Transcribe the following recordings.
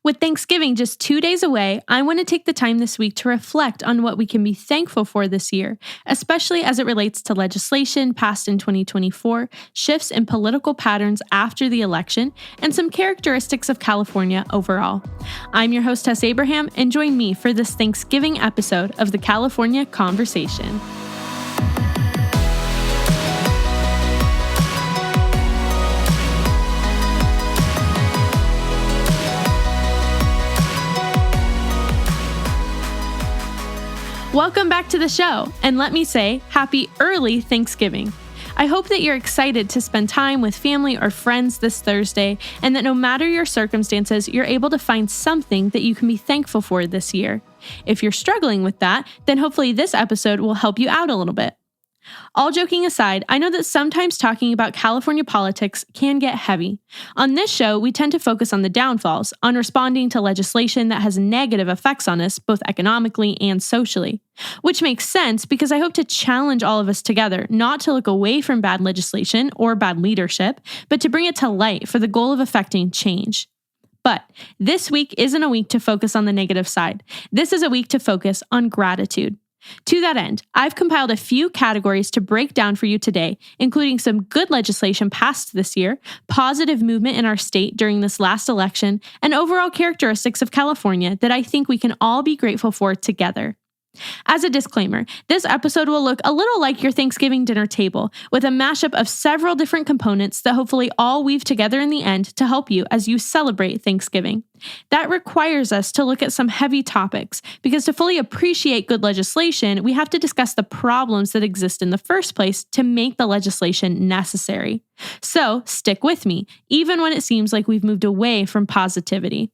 With Thanksgiving just 2 days away, I want to take the time this week to reflect on what we can be thankful for this year, especially as it relates to legislation passed in 2024, shifts in political patterns after the election, and some characteristics of California overall. I'm your host, Tess Abraham, and join me for this Thanksgiving episode of the California Conversation. Welcome back to the show, and let me say, happy early Thanksgiving. I hope that you're excited to spend time with family or friends this Thursday, and that no matter your circumstances, you're able to find something that you can be thankful for this year. If you're struggling with that, then hopefully this episode will help you out a little bit. All joking aside, I know that sometimes talking about California politics can get heavy. On this show, we tend to focus on the downfalls, on responding to legislation that has negative effects on us, both economically and socially. Which makes sense because I hope to challenge all of us together, not to look away from bad legislation or bad leadership, but to bring it to light for the goal of effecting change. But this week isn't a week to focus on the negative side. This is a week to focus on gratitude. To that end, I've compiled a few categories to break down for you today, including some good legislation passed this year, positive movement in our state during this last election, and overall characteristics of California that I think we can all be grateful for together. As a disclaimer, this episode will look a little like your Thanksgiving dinner table, with a mashup of several different components that hopefully all weave together in the end to help you as you celebrate Thanksgiving. That requires us to look at some heavy topics, because to fully appreciate good legislation, we have to discuss the problems that exist in the first place to make the legislation necessary. So stick with me, even when it seems like we've moved away from positivity.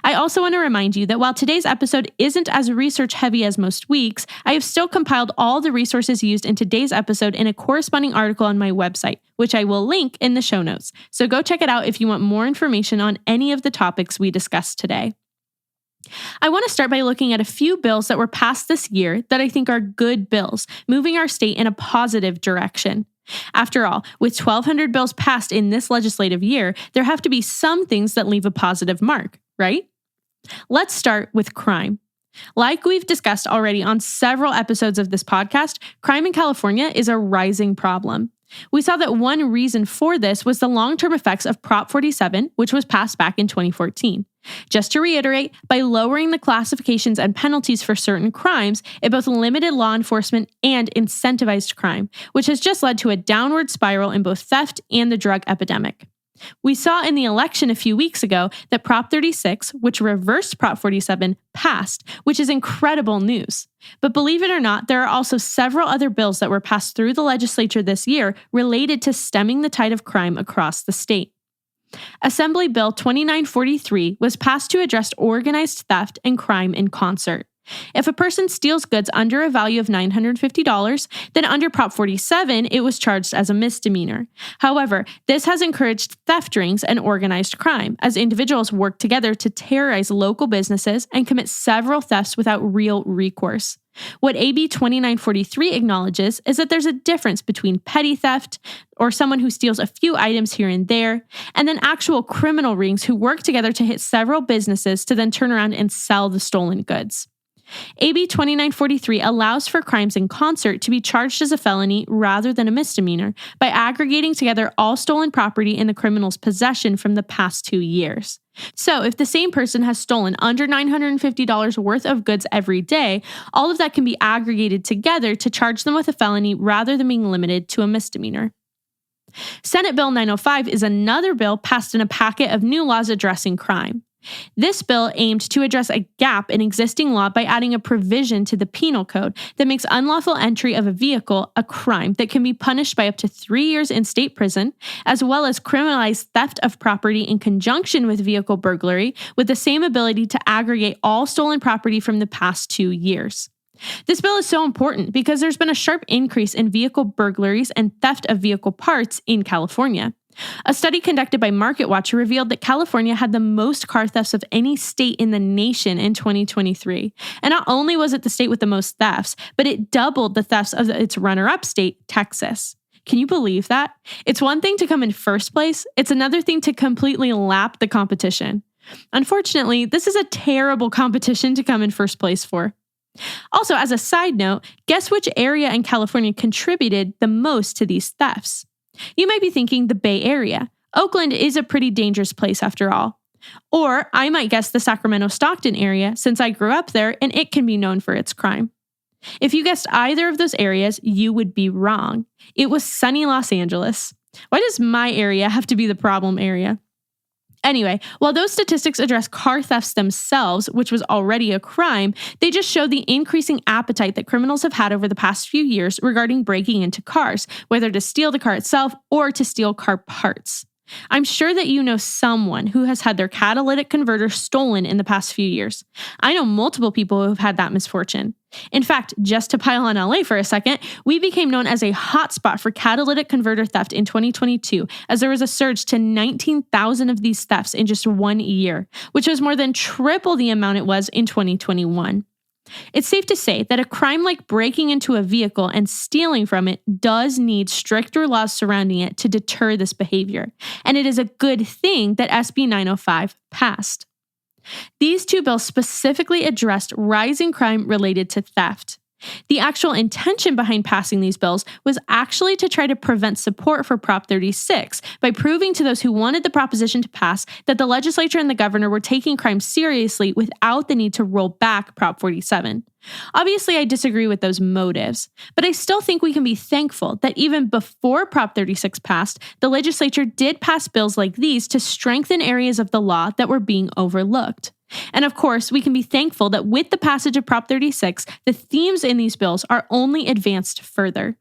I also want to remind you that while today's episode isn't as research heavy as most weeks, I have still compiled all the resources used in today's episode in a corresponding article on my website, which I will link in the show notes. So go check it out if you want more information on any of the topics we discussed today. I want to start by looking at a few bills that were passed this year that I think are good bills, moving our state in a positive direction. After all, with 1,200 bills passed in this legislative year, there have to be some things that leave a positive mark, right? Let's start with crime. Like we've discussed already on several episodes of this podcast, crime in California is a rising problem. We saw that one reason for this was the long-term effects of Prop 47, which was passed back in 2014. Just to reiterate, by lowering the classifications and penalties for certain crimes, it both limited law enforcement and incentivized crime, which has just led to a downward spiral in both theft and the drug epidemic. We saw in the election a few weeks ago that Prop 36, which reversed Prop 47, passed, which is incredible news. But believe it or not, there are also several other bills that were passed through the legislature this year related to stemming the tide of crime across the state. Assembly Bill 2943 was passed to address organized theft and crime in concert. If a person steals goods under a value of $950, then under Prop 47, it was charged as a misdemeanor. However, this has encouraged theft rings and organized crime, as individuals work together to terrorize local businesses and commit several thefts without real recourse. What AB 2943 acknowledges is that there's a difference between petty theft, or someone who steals a few items here and there, and then actual criminal rings who work together to hit several businesses to then turn around and sell the stolen goods. AB 2943 allows for crimes in concert to be charged as a felony rather than a misdemeanor by aggregating together all stolen property in the criminal's possession from the past 2 years. So if the same person has stolen under $950 worth of goods every day, all of that can be aggregated together to charge them with a felony rather than being limited to a misdemeanor. Senate Bill 905 is another bill passed in a packet of new laws addressing crime. This bill aimed to address a gap in existing law by adding a provision to the penal code that makes unlawful entry of a vehicle a crime that can be punished by up to 3 years in state prison, as well as criminalize theft of property in conjunction with vehicle burglary with the same ability to aggregate all stolen property from the past 2 years. This bill is so important because there's been a sharp increase in vehicle burglaries and theft of vehicle parts in California. A study conducted by MarketWatch revealed that California had the most car thefts of any state in the nation in 2023. And not only was it the state with the most thefts, but it doubled the thefts of its runner-up state, Texas. Can you believe that? It's one thing to come in first place. It's another thing to completely lap the competition. Unfortunately, this is a terrible competition to come in first place for. Also, as a side note, guess which area in California contributed the most to these thefts? You might be thinking the Bay Area. Oakland is a pretty dangerous place after all. Or I might guess the Sacramento-Stockton area since I grew up there and it can be known for its crime. If you guessed either of those areas, you would be wrong. It was sunny Los Angeles. Why does my area have to be the problem area? Anyway, while those statistics address car thefts themselves, which was already a crime, they just show the increasing appetite that criminals have had over the past few years regarding breaking into cars, whether to steal the car itself or to steal car parts. I'm sure that you know someone who has had their catalytic converter stolen in the past few years. I know multiple people who have had that misfortune. In fact, just to pile on LA for a second, we became known as a hotspot for catalytic converter theft in 2022, as there was a surge to 19,000 of these thefts in just 1 year, which was more than triple the amount it was in 2021. It's safe to say that a crime like breaking into a vehicle and stealing from it does need stricter laws surrounding it to deter this behavior, and it is a good thing that SB 905 passed. These two bills specifically addressed rising crime related to theft. The actual intention behind passing these bills was actually to try to prevent support for Prop 36 by proving to those who wanted the proposition to pass that the legislature and the governor were taking crime seriously without the need to roll back Prop 47. Obviously, I disagree with those motives, but I still think we can be thankful that even before Prop 36 passed, the legislature did pass bills like these to strengthen areas of the law that were being overlooked. And of course, we can be thankful that with the passage of Prop 36, the themes in these bills are only advanced further.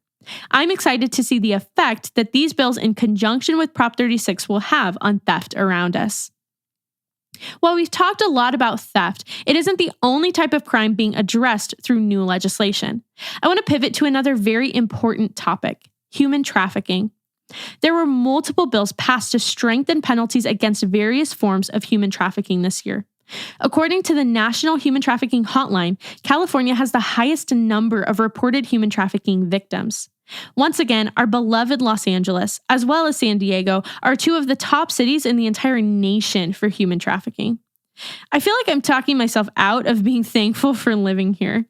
I'm excited to see the effect that these bills in conjunction with Prop 36 will have on theft around us. While we've talked a lot about theft, it isn't the only type of crime being addressed through new legislation. I want to pivot to another very important topic: human trafficking. There were multiple bills passed to strengthen penalties against various forms of human trafficking this year. According to the National Human Trafficking Hotline, California has the highest number of reported human trafficking victims. Once again, our beloved Los Angeles, as well as San Diego, are two of the top cities in the entire nation for human trafficking. I feel like I'm talking myself out of being thankful for living here.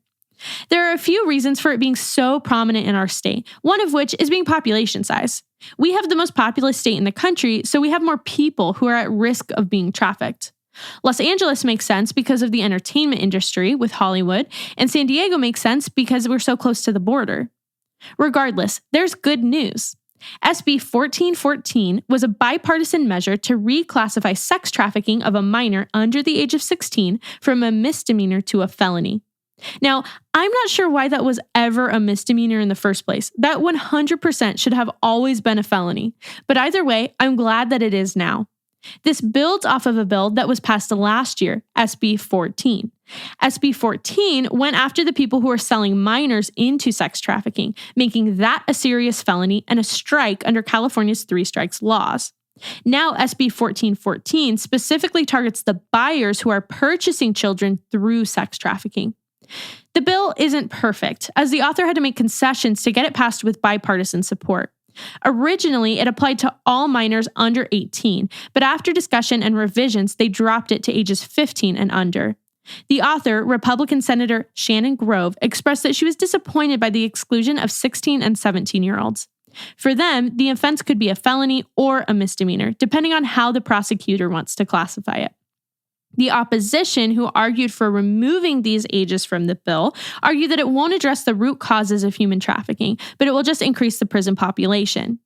There are a few reasons for it being so prominent in our state, one of which is being population size. We have the most populous state in the country, so we have more people who are at risk of being trafficked. Los Angeles makes sense because of the entertainment industry with Hollywood, and San Diego makes sense because we're so close to the border. Regardless, there's good news. SB 1414 was a bipartisan measure to reclassify sex trafficking of a minor under the age of 16 from a misdemeanor to a felony. Now, I'm not sure why that was ever a misdemeanor in the first place. That 100% should have always been a felony. But either way, I'm glad that it is now. This builds off of a bill that was passed last year, SB 14. SB 14 went after the people who are selling minors into sex trafficking, making that a serious felony and a strike under California's 3 strikes laws. Now, SB 1414 specifically targets the buyers who are purchasing children through sex trafficking. The bill isn't perfect, as the author had to make concessions to get it passed with bipartisan support. Originally, it applied to all minors under 18, but after discussion and revisions, they dropped it to ages 15 and under. The author, Republican Senator Shannon Grove, expressed that she was disappointed by the exclusion of 16 and 17-year-olds. For them, the offense could be a felony or a misdemeanor, depending on how the prosecutor wants to classify it. The opposition, who argued for removing these ages from the bill, argued that it won't address the root causes of human trafficking, but it will just increase the prison population.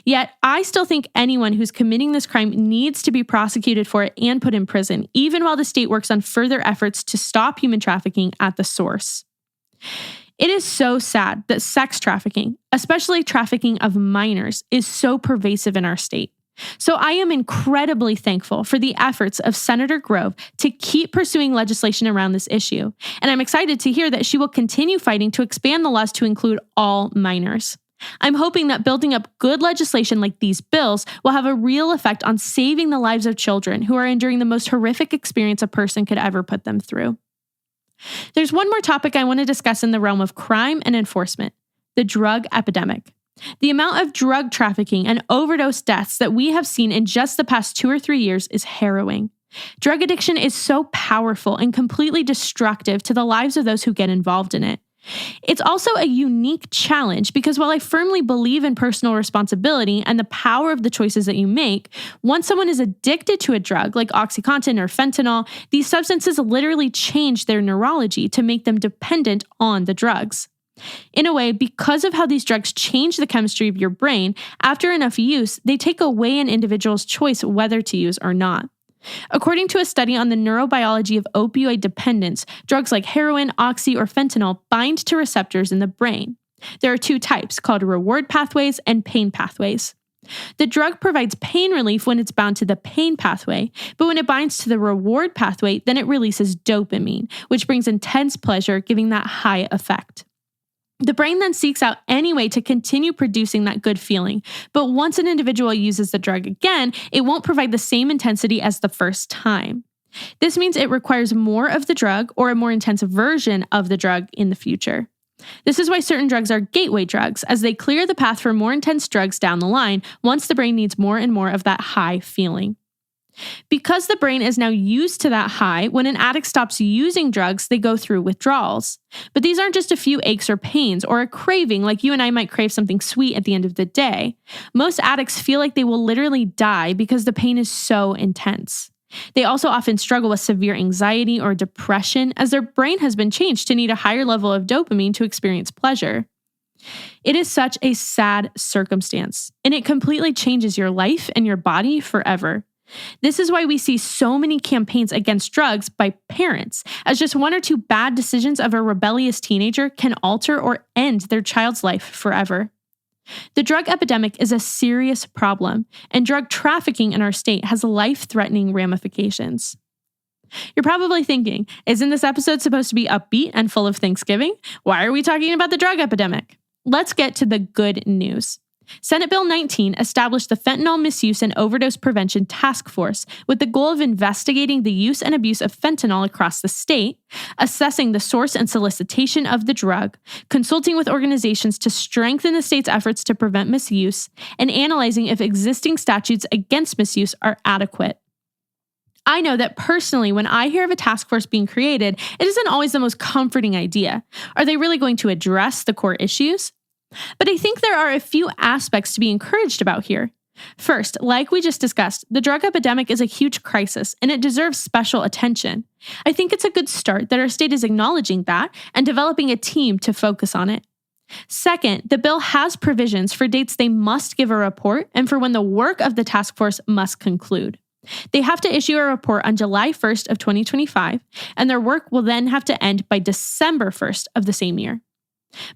Yet, I still think anyone who's committing this crime needs to be prosecuted for it and put in prison, even while the state works on further efforts to stop human trafficking at the source. It is so sad that sex trafficking, especially trafficking of minors, is so pervasive in our state. So I am incredibly thankful for the efforts of Senator Grove to keep pursuing legislation around this issue, and I'm excited to hear that she will continue fighting to expand the laws to include all minors. I'm hoping that building up good legislation like these bills will have a real effect on saving the lives of children who are enduring the most horrific experience a person could ever put them through. There's one more topic I want to discuss in the realm of crime and enforcement: the drug epidemic. The amount of drug trafficking and overdose deaths that we have seen in just the past 2 or 3 years is harrowing. Drug addiction is so powerful and completely destructive to the lives of those who get involved in it. It's also a unique challenge because while I firmly believe in personal responsibility and the power of the choices that you make, once someone is addicted to a drug like OxyContin or fentanyl, these substances literally change their neurology to make them dependent on the drugs. In a way, because of how these drugs change the chemistry of your brain, after enough use, they take away an individual's choice whether to use or not. According to a study on the neurobiology of opioid dependence, drugs like heroin, oxy, or fentanyl bind to receptors in the brain. There are two types, called reward pathways and pain pathways. The drug provides pain relief when it's bound to the pain pathway, but when it binds to the reward pathway, then it releases dopamine, which brings intense pleasure, giving that high effect. The brain then seeks out any way to continue producing that good feeling, but once an individual uses the drug again, it won't provide the same intensity as the first time. This means it requires more of the drug or a more intense version of the drug in the future. This is why certain drugs are gateway drugs, as they clear the path for more intense drugs down the line once the brain needs more and more of that high feeling. Because the brain is now used to that high, when an addict stops using drugs, they go through withdrawals. But these aren't just a few aches or pains or a craving like you and I might crave something sweet at the end of the day. Most addicts feel like they will literally die because the pain is so intense. They also often struggle with severe anxiety or depression as their brain has been changed to need a higher level of dopamine to experience pleasure. It is such a sad circumstance, and it completely changes your life and your body forever. This is why we see so many campaigns against drugs by parents, as just one or two bad decisions of a rebellious teenager can alter or end their child's life forever. The drug epidemic is a serious problem, and drug trafficking in our state has life-threatening ramifications. You're probably thinking, isn't this episode supposed to be upbeat and full of Thanksgiving? Why are we talking about the drug epidemic? Let's get to the good news. Senate Bill 19 established the Fentanyl Misuse and Overdose Prevention Task Force with the goal of investigating the use and abuse of fentanyl across the state, assessing the source and solicitation of the drug, consulting with organizations to strengthen the state's efforts to prevent misuse, and analyzing if existing statutes against misuse are adequate. I know that personally, when I hear of a task force being created, it isn't always the most comforting idea. Are they really going to address the core issues? But I think there are a few aspects to be encouraged about here. First, like we just discussed, the drug epidemic is a huge crisis and it deserves special attention. I think it's a good start that our state is acknowledging that and developing a team to focus on it. Second, the bill has provisions for dates they must give a report and for when the work of the task force must conclude. They have to issue a report on July 1st of 2025, and their work will then have to end by December 1st of the same year.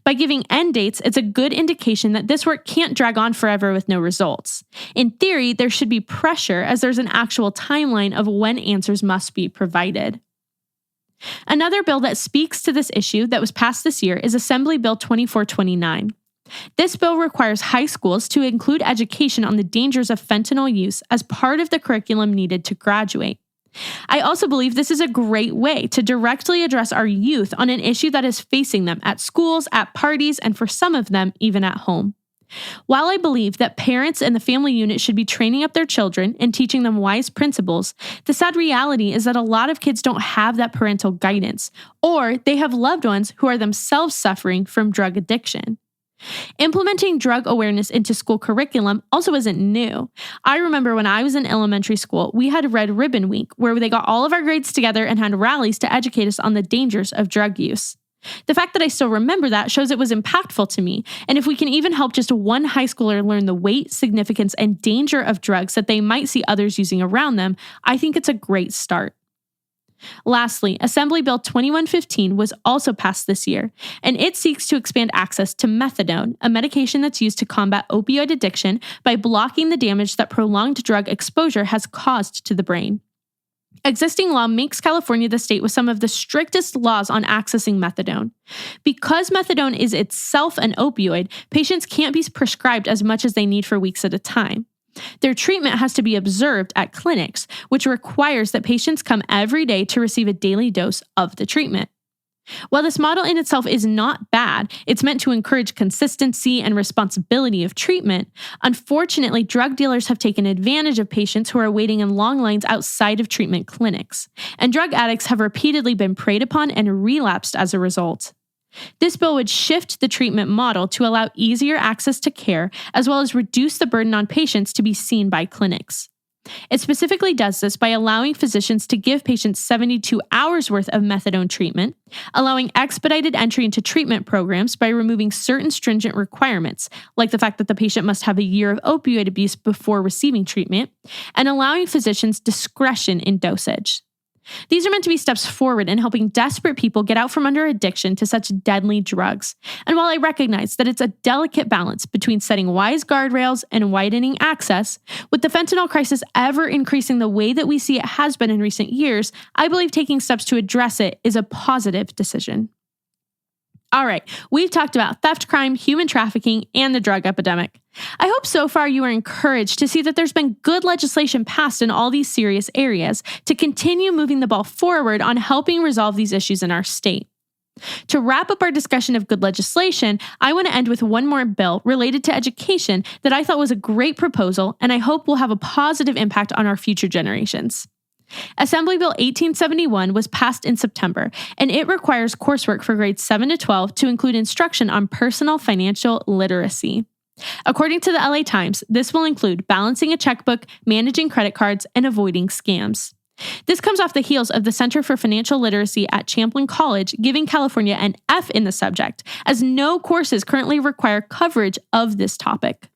By giving end dates, it's a good indication that this work can't drag on forever with no results. In theory, there should be pressure as there's an actual timeline of when answers must be provided. Another bill that speaks to this issue that was passed this year is Assembly Bill 2429. This bill requires high schools to include education on the dangers of fentanyl use as part of the curriculum needed to graduate. I also believe this is a great way to directly address our youth on an issue that is facing them at schools, at parties, and for some of them, even at home. While I believe that parents and the family unit should be training up their children and teaching them wise principles, the sad reality is that a lot of kids don't have that parental guidance, or they have loved ones who are themselves suffering from drug addiction. Implementing drug awareness into school curriculum also isn't new. I remember when I was in elementary school, we had Red Ribbon Week, where they got all of our grades together and had rallies to educate us on the dangers of drug use. The fact that I still remember that shows it was impactful to me, and if we can even help just one high schooler learn the weight, significance, and danger of drugs that they might see others using around them, I think it's a great start. Lastly, Assembly Bill 2115 was also passed this year, and it seeks to expand access to methadone, a medication that's used to combat opioid addiction by blocking the damage that prolonged drug exposure has caused to the brain. Existing law makes California the state with some of the strictest laws on accessing methadone. Because methadone is itself an opioid, patients can't be prescribed as much as they need for weeks at a time. Their treatment has to be observed at clinics, which requires that patients come every day to receive a daily dose of the treatment. While this model in itself is not bad, it's meant to encourage consistency and responsibility of treatment. Unfortunately, drug dealers have taken advantage of patients who are waiting in long lines outside of treatment clinics, and drug addicts have repeatedly been preyed upon and relapsed as a result. This bill would shift the treatment model to allow easier access to care, as well as reduce the burden on patients to be seen by clinics. It specifically does this by allowing physicians to give patients 72 hours worth of methadone treatment, allowing expedited entry into treatment programs by removing certain stringent requirements, like the fact that the patient must have a year of opioid abuse before receiving treatment, and allowing physicians discretion in dosage. These are meant to be steps forward in helping desperate people get out from under addiction to such deadly drugs. And while I recognize that it's a delicate balance between setting wise guardrails and widening access, with the fentanyl crisis ever increasing the way that we see it has been in recent years, I believe taking steps to address it is a positive decision. All right, we've talked about theft crime, human trafficking, and the drug epidemic. I hope so far you are encouraged to see that there's been good legislation passed in all these serious areas to continue moving the ball forward on helping resolve these issues in our state. To wrap up our discussion of good legislation, I want to end with one more bill related to education that I thought was a great proposal and I hope will have a positive impact on our future generations. Assembly Bill 1871 was passed in September, and it requires coursework for grades 7 to 12 to include instruction on personal financial literacy. According to the LA Times, this will include balancing a checkbook, managing credit cards, and avoiding scams. This comes off the heels of the Center for Financial Literacy at Champlain College giving California an F in the subject, as no courses currently require coverage of this topic.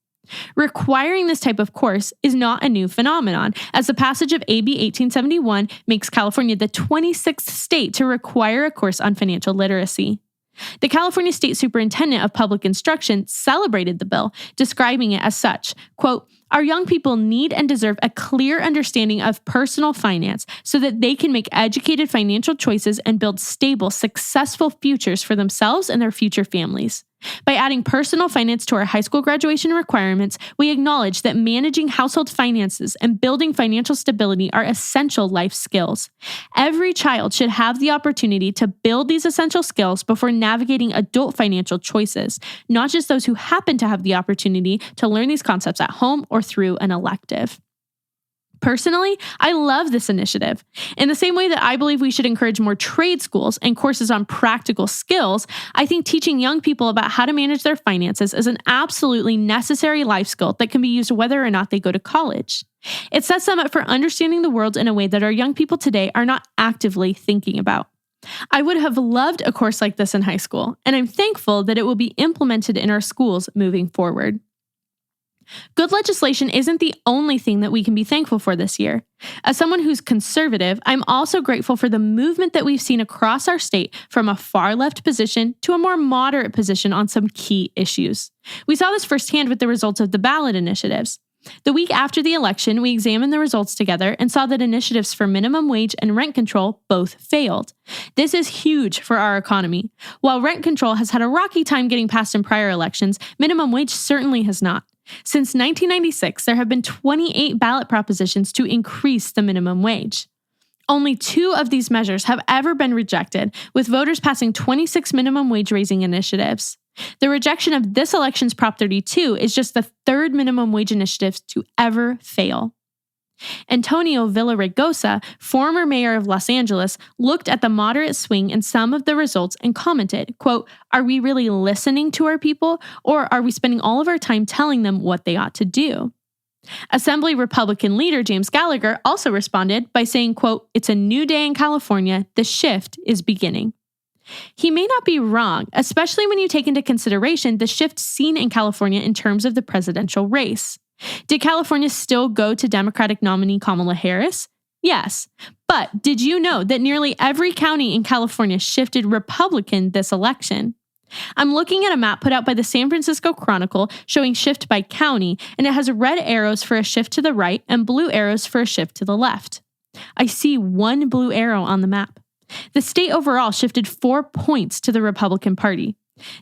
Requiring this type of course is not a new phenomenon, as the passage of AB 1871 makes California the 26th state to require a course on financial literacy. The California State Superintendent of Public Instruction celebrated the bill, describing it as such, quote, "Our young people need and deserve a clear understanding of personal finance so that they can make educated financial choices and build stable, successful futures for themselves and their future families. By adding personal finance to our high school graduation requirements, we acknowledge that managing household finances and building financial stability are essential life skills. Every child should have the opportunity to build these essential skills before navigating adult financial choices, not just those who happen to have the opportunity to learn these concepts at home or through an elective." Personally, I love this initiative. In the same way that I believe we should encourage more trade schools and courses on practical skills, I think teaching young people about how to manage their finances is an absolutely necessary life skill that can be used whether or not they go to college. It sets them up for understanding the world in a way that our young people today are not actively thinking about. I would have loved a course like this in high school, and I'm thankful that it will be implemented in our schools moving forward. Good legislation isn't the only thing that we can be thankful for this year. As someone who's conservative, I'm also grateful for the movement that we've seen across our state from a far left position to a more moderate position on some key issues. We saw this firsthand with the results of the ballot initiatives. The week after the election, we examined the results together and saw that initiatives for minimum wage and rent control both failed. This is huge for our economy. While rent control has had a rocky time getting passed in prior elections, minimum wage certainly has not. Since 1996, there have been 28 ballot propositions to increase the minimum wage. Only 2 of these measures have ever been rejected, with voters passing 26 minimum wage raising initiatives. The rejection of this election's Prop 32 is just the 3rd minimum wage initiative to ever fail. Antonio Villaraigosa, former mayor of Los Angeles, looked at the moderate swing in some of the results and commented, quote, "Are we really listening to our people, or are we spending all of our time telling them what they ought to do?" Assembly Republican leader James Gallagher also responded by saying, quote, "It's a new day in California. The shift is beginning." He may not be wrong, especially when you take into consideration the shift seen in California in terms of the presidential race. Did California still go to Democratic nominee Kamala Harris? Yes. But did you know that nearly every county in California shifted Republican this election? I'm looking at a map put out by the San Francisco Chronicle showing shift by county, and it has red arrows for a shift to the right and blue arrows for a shift to the left. I see one blue arrow on the map. The state overall shifted 4 points to the Republican Party.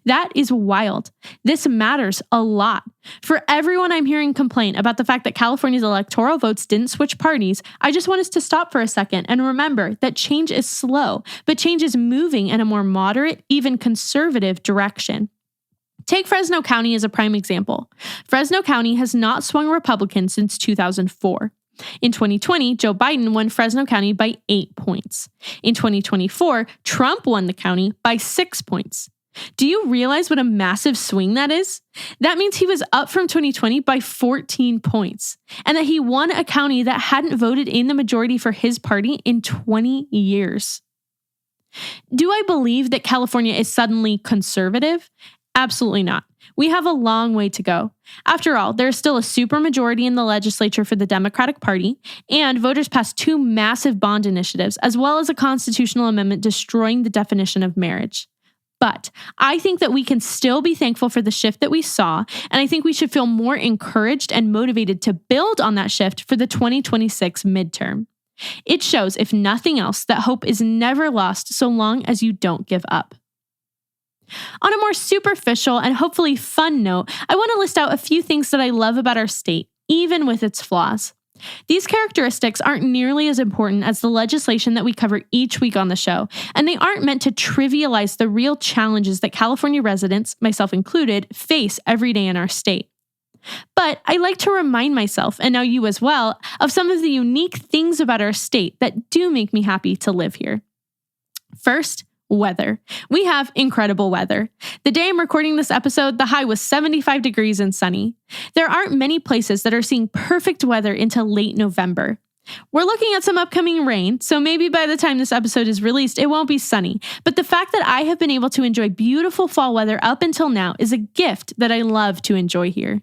That is wild. This matters a lot. For everyone I'm hearing complain about the fact that California's electoral votes didn't switch parties, I just want us to stop for a second and remember that change is slow, but change is moving in a more moderate, even conservative direction. Take Fresno County as a prime example. Fresno County has not swung Republican since 2004. In 2020, Joe Biden won Fresno County by 8 points. In 2024, Trump won the county by 6 points. Do you realize what a massive swing that is? That means he was up from 2020 by 14 points, and that he won a county that hadn't voted in the majority for his party in 20 years. Do I believe that California is suddenly conservative? Absolutely not. We have a long way to go. After all, there is still a supermajority in the legislature for the Democratic Party, and voters passed 2 massive bond initiatives, as well as a constitutional amendment destroying the definition of marriage. But I think that we can still be thankful for the shift that we saw, and I think we should feel more encouraged and motivated to build on that shift for the 2026 midterm. It shows, if nothing else, that hope is never lost so long as you don't give up. On a more superficial and hopefully fun note, I want to list out a few things that I love about our state, even with its flaws. These characteristics aren't nearly as important as the legislation that we cover each week on the show, and they aren't meant to trivialize the real challenges that California residents, myself included, face every day in our state. But I like to remind myself, and now you as well, of some of the unique things about our state that do make me happy to live here. First, weather. We have incredible weather. The day I'm recording this episode, the high was 75 degrees and sunny. There aren't many places that are seeing perfect weather into late November. We're looking at some upcoming rain, so maybe by the time this episode is released, it won't be sunny. But the fact that I have been able to enjoy beautiful fall weather up until now is a gift that I love to enjoy here.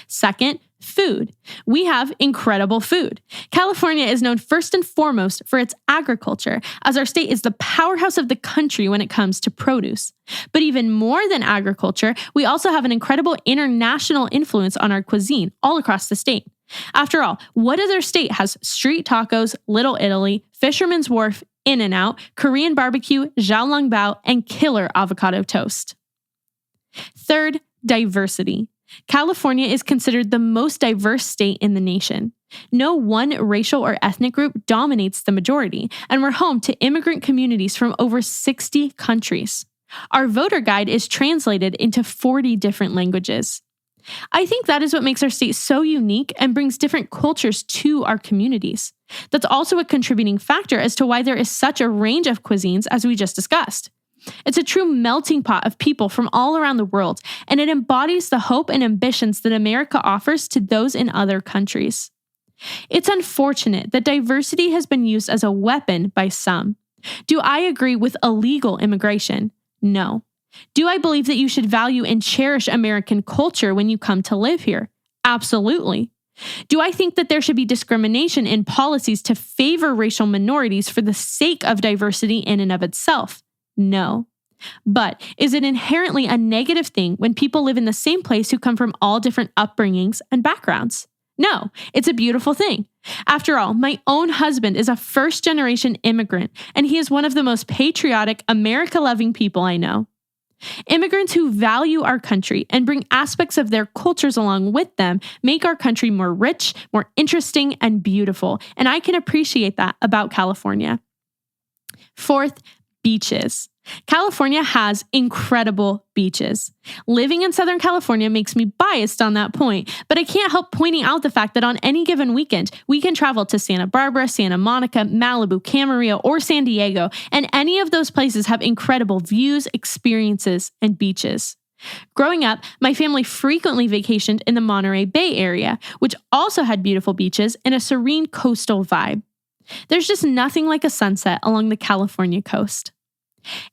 Second, food. We have incredible food. California is known first and foremost for its agriculture, as our state is the powerhouse of the country when it comes to produce. But even more than agriculture, we also have an incredible international influence on our cuisine all across the state. After all, what other state has street tacos, Little Italy, Fisherman's Wharf, In-N-Out, Korean barbecue, xiaolongbao, and killer avocado toast? Third, diversity. California is considered the most diverse state in the nation. No one racial or ethnic group dominates the majority, and we're home to immigrant communities from over 60 countries. Our voter guide is translated into 40 different languages. I think that is what makes our state so unique and brings different cultures to our communities. That's also a contributing factor as to why there is such a range of cuisines as we just discussed. It's a true melting pot of people from all around the world, and it embodies the hope and ambitions that America offers to those in other countries. It's unfortunate that diversity has been used as a weapon by some. Do I agree with illegal immigration? No. Do I believe that you should value and cherish American culture when you come to live here? Absolutely. Do I think that there should be discrimination in policies to favor racial minorities for the sake of diversity in and of itself? No. But is it inherently a negative thing when people live in the same place who come from all different upbringings and backgrounds? No, it's a beautiful thing. After all, my own husband is a first-generation immigrant, and he is one of the most patriotic, America-loving people I know. Immigrants who value our country and bring aspects of their cultures along with them make our country more rich, more interesting, and beautiful, and I can appreciate that about California. Fourth, beaches. California has incredible beaches. Living in Southern California makes me biased on that point, but I can't help pointing out the fact that on any given weekend, we can travel to Santa Barbara, Santa Monica, Malibu, Camarillo, or San Diego, and any of those places have incredible views, experiences, and beaches. Growing up, my family frequently vacationed in the Monterey Bay area, which also had beautiful beaches and a serene coastal vibe. There's just nothing like a sunset along the California coast.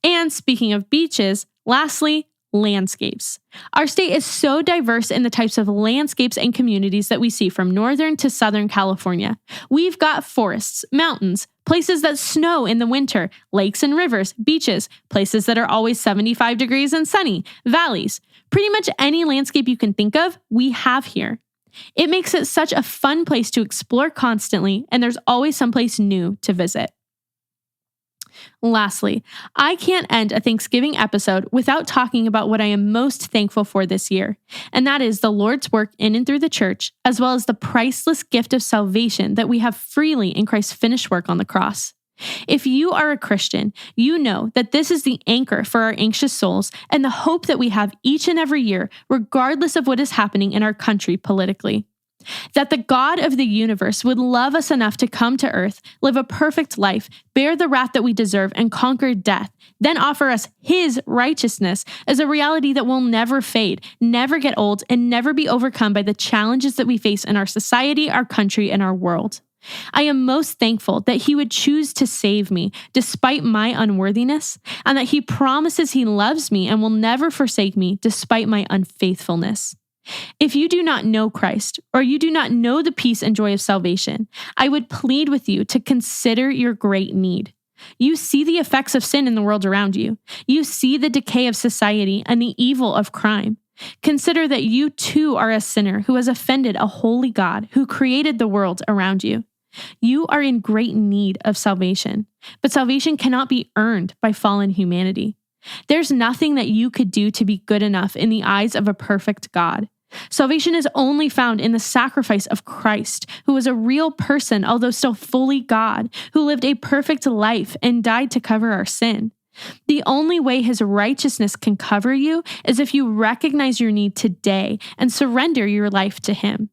And speaking of beaches, lastly, landscapes. Our state is so diverse in the types of landscapes and communities that we see from Northern to Southern California. We've got forests, mountains, places that snow in the winter, lakes and rivers, beaches, places that are always 75 degrees and sunny, valleys. Pretty much any landscape you can think of, we have here. It makes it such a fun place to explore constantly, and there's always someplace new to visit. Lastly, I can't end a Thanksgiving episode without talking about what I am most thankful for this year, and that is the Lord's work in and through the church, as well as the priceless gift of salvation that we have freely in Christ's finished work on the cross. If you are a Christian, you know that this is the anchor for our anxious souls and the hope that we have each and every year, regardless of what is happening in our country politically. That the God of the universe would love us enough to come to earth, live a perfect life, bear the wrath that we deserve, and conquer death, then offer us his righteousness is a reality that will never fade, never get old, and never be overcome by the challenges that we face in our society, our country, and our world. I am most thankful that he would choose to save me despite my unworthiness, and that he promises he loves me and will never forsake me despite my unfaithfulness. If you do not know Christ, or you do not know the peace and joy of salvation, I would plead with you to consider your great need. You see the effects of sin in the world around you. You see the decay of society and the evil of crime. Consider that you too are a sinner who has offended a holy God who created the world around you. You are in great need of salvation, but salvation cannot be earned by fallen humanity. There's nothing that you could do to be good enough in the eyes of a perfect God. Salvation is only found in the sacrifice of Christ, who was a real person, although still fully God, who lived a perfect life and died to cover our sin. The only way his righteousness can cover you is if you recognize your need today and surrender your life to him.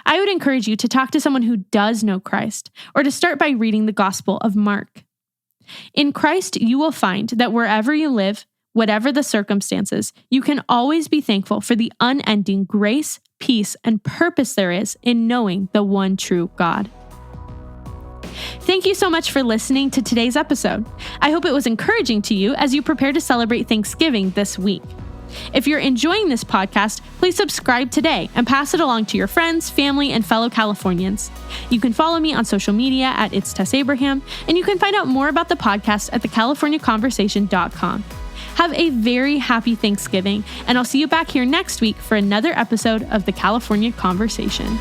I would encourage you to talk to someone who does know Christ, or to start by reading the Gospel of Mark. In Christ, you will find that wherever you live, whatever the circumstances, you can always be thankful for the unending grace, peace, and purpose there is in knowing the one true God. Thank you so much for listening to today's episode. I hope it was encouraging to you as you prepare to celebrate Thanksgiving this week. If you're enjoying this podcast, please subscribe today and pass it along to your friends, family, and fellow Californians. You can follow me on social media at It's Tess Abraham, and you can find out more about the podcast at thecaliforniaconversation.com. Have a very happy Thanksgiving, and I'll see you back here next week for another episode of The California Conversation.